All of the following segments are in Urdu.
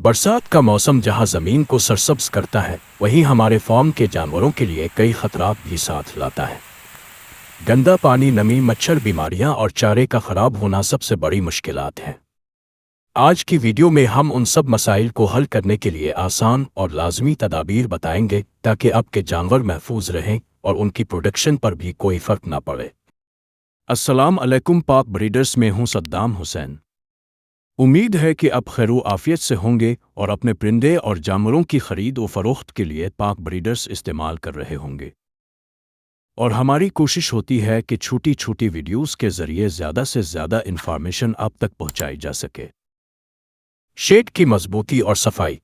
برسات کا موسم جہاں زمین کو سرسبز کرتا ہے وہیں ہمارے فارم کے جانوروں کے لیے کئی خطرات بھی ساتھ لاتا ہے۔ گندا پانی، نمی، مچھر، بیماریاں اور چارے کا خراب ہونا سب سے بڑی مشکلات ہیں۔ آج کی ویڈیو میں ہم ان سب مسائل کو حل کرنے کے لیے آسان اور لازمی تدابیر بتائیں گے تاکہ آپ کے جانور محفوظ رہیں اور ان کی پروڈکشن پر بھی کوئی فرق نہ پڑے۔ السلام علیکم پاک بریڈرز، میں ہوں صدام حسین۔ امید ہے کہ آپ خیر و عافیت سے ہوں گے اور اپنے پرندے اور جانوروں کی خرید و فروخت کے لیے پاک بریڈرز استعمال کر رہے ہوں گے۔ اور ہماری کوشش ہوتی ہے کہ چھوٹی چھوٹی ویڈیوز کے ذریعے زیادہ سے زیادہ انفارمیشن آپ تک پہنچائی جا سکے۔ شیڈ کی مضبوطی اور صفائی۔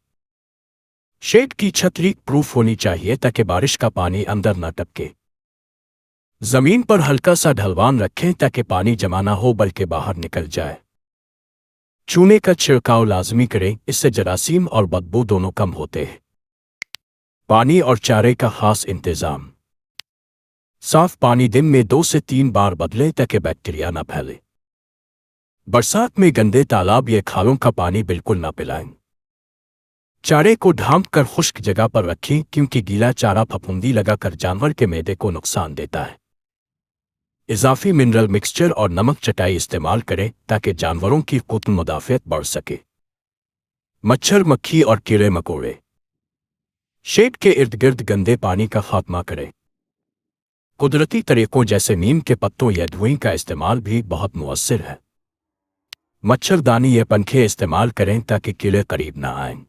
شیڈ کی چھت لیک پروف ہونی چاہیے تاکہ بارش کا پانی اندر نہ ٹپکے۔ زمین پر ہلکا سا ڈھلوان رکھیں تاکہ پانی جمع نہ ہو بلکہ باہر نکل جائے۔ چونے کا چھڑکاؤ لازمی کریں، اس سے جراثیم اور بدبو دونوں کم ہوتے ہیں۔ پانی اور چارے کا خاص انتظام۔ صاف پانی دن میں 2 سے 3 بار بدلیں تاکہ بیکٹیریا نہ پھیلے۔ برسات میں گندے تالاب یا کھالوں کا پانی بالکل نہ پلائیں۔ چارے کو ڈھانپ کر خشک جگہ پر رکھیں کیونکہ گیلا چارہ پھپھوندی لگا کر جانور کے معدے کو نقصان دیتا ہے۔ اضافی منرل مکسچر اور نمک چٹائی استعمال کریں تاکہ جانوروں کی خود مدافعت بڑھ سکے۔ مچھر، مکھی اور کیڑے مکوڑے۔ شیڈ کے ارد گرد گندے پانی کا خاتمہ کریں۔ قدرتی طریقوں جیسے نیم کے پتوں یا دھوئیں کا استعمال بھی بہت مؤثر ہے۔ مچھردانی یا پنکھے استعمال کریں تاکہ کیڑے قریب نہ آئیں۔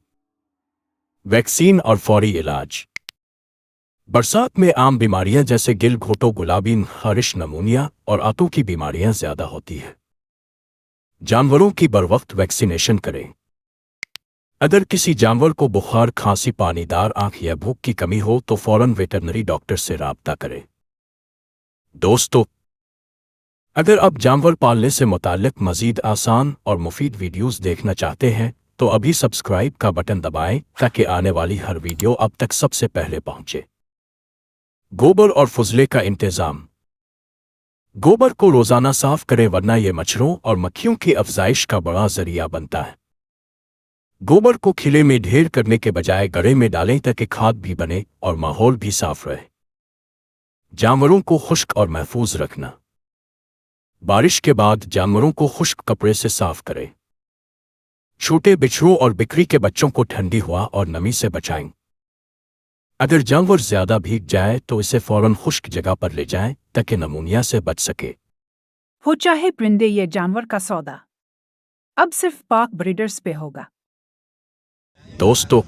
ویکسین اور فوری علاج۔ برسات میں عام بیماریاں جیسے گل گھوٹوں، گلابی خارش، نمونیا اور آنتوں کی بیماریاں زیادہ ہوتی ہیں۔ جانوروں کی بروقت ویکسینیشن کریں۔ اگر کسی جانور کو بخار، کھانسی، پانی دار آنکھ یا بھوک کی کمی ہو تو فوراً ویٹرنری ڈاکٹر سے رابطہ کریں۔ دوستو، اگر آپ جانور پالنے سے متعلق مزید آسان اور مفید ویڈیوز دیکھنا چاہتے ہیں تو ابھی سبسکرائب کا بٹن دبائیں تاکہ آنے والی ہر ویڈیو اب تک سب سے پہلے پہنچے۔ گوبر اور فضلے کا انتظام۔ گوبر کو روزانہ صاف کریں ورنہ یہ مچھروں اور مکھیوں کی افزائش کا بڑا ذریعہ بنتا ہے۔ گوبر کو کھلے میں ڈھیر کرنے کے بجائے گڑھے میں ڈالیں تاکہ کھاد بھی بنے اور ماحول بھی صاف رہے۔ جانوروں کو خشک اور محفوظ رکھنا۔ بارش کے بعد جانوروں کو خشک کپڑے سے صاف کریں۔ چھوٹے بچھڑوں اور بکری کے بچوں کو ٹھنڈی ہوا اور نمی سے بچائیں۔ اگر جانور زیادہ بھیگ جائے تو اسے فوراً خشک جگہ پر لے جائیں تاکہ نمونیا سے بچ سکے۔ ہو چاہے پرندے یا جانور کا سودا، اب صرف پاک بریڈرز پہ ہوگا۔ دوستو،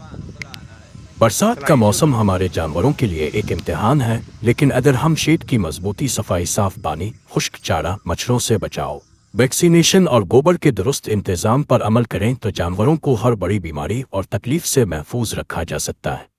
برسات کا موسم ہمارے جانوروں کے لیے ایک امتحان ہے، لیکن اگر ہم شیڈ کی مضبوطی، صفائی، صاف پانی، خشک چارہ، مچھروں سے بچاؤ، ویکسینیشن اور گوبر کے درست انتظام پر عمل کریں تو جانوروں کو ہر بڑی بیماری اور تکلیف سے محفوظ رکھا جا سکتا ہے۔